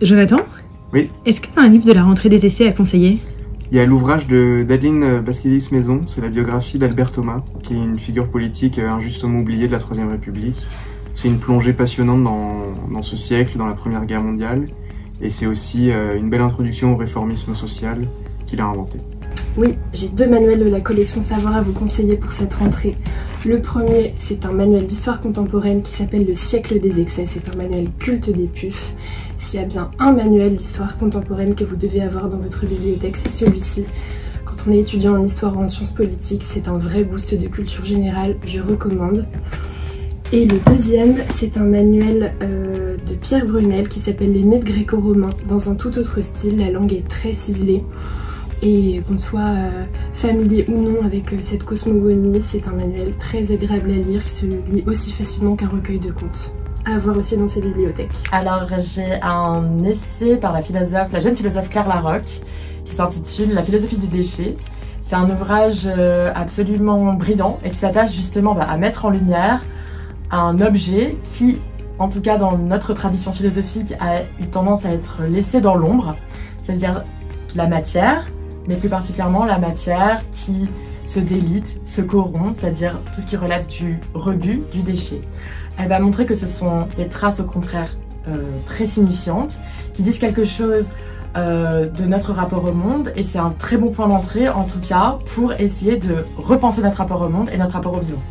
Jonathan, Oui, est-ce que tu as un livre de la rentrée des essais à conseiller? il y a l'ouvrage d'Adeline Basquilis-Maison, c'est la biographie d'Albert Thomas, qui est une figure politique injustement oubliée de la Troisième République. C'est une plongée passionnante dans ce siècle, dans la Première Guerre mondiale, et c'est aussi une belle introduction au réformisme social qu'il a inventé. Oui, j'ai deux manuels de la collection Savoir à vous conseiller pour cette rentrée. Le premier, c'est un manuel d'histoire contemporaine qui s'appelle Le siècle des excès. C'est un manuel culte des puffs. S'il y a bien un manuel d'histoire contemporaine que vous devez avoir dans votre bibliothèque, c'est celui-ci. Quand on est étudiant en histoire ou en sciences politiques, c'est un vrai boost de culture générale, je recommande. Et le deuxième, c'est un manuel de Pierre Brunel qui s'appelle Les mythes gréco-romains. Dans un tout autre style, la langue est très ciselée. Et qu'on soit familier ou non avec cette cosmogonie, c'est un manuel très agréable à lire qui se lit aussi facilement qu'un recueil de contes. À avoir aussi dans ses bibliothèques. Alors j'ai un essai par la jeune philosophe Claire Laroque qui s'intitule La philosophie du déchet. C'est un ouvrage absolument brillant et qui s'attache justement à mettre en lumière un objet qui, en tout cas dans notre tradition philosophique, a eu tendance à être laissé dans l'ombre, c'est-à-dire la matière, mais plus particulièrement la matière qui se délite, se corrompt, c'est-à-dire tout ce qui relève du rebut, du déchet. Elle va montrer que ce sont des traces au contraire très signifiantes, qui disent quelque chose de notre rapport au monde, et c'est un très bon point d'entrée en tout cas pour essayer de repenser notre rapport au monde et notre rapport au vivant.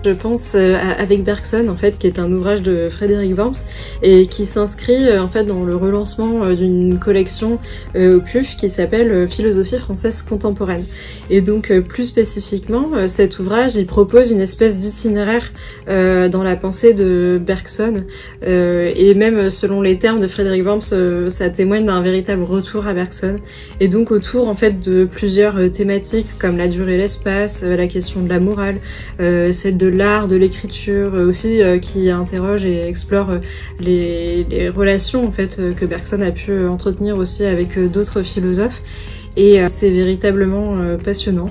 Je pense avec Bergson en fait, qui est un ouvrage de Frédéric Worms et qui s'inscrit en fait dans le relancement d'une collection au PUF qui s'appelle Philosophie française contemporaine. Et donc plus spécifiquement, cet ouvrage il propose une espèce d'itinéraire dans la pensée de Bergson et même selon les termes de Frédéric Worms, ça témoigne d'un véritable retour à Bergson. Et donc autour en fait de plusieurs thématiques comme la durée et l'espace, la question de la morale, celle de l'art, de l'écriture aussi, qui interroge et explore les relations en fait que Bergson a pu entretenir aussi avec d'autres philosophes, et c'est véritablement passionnant.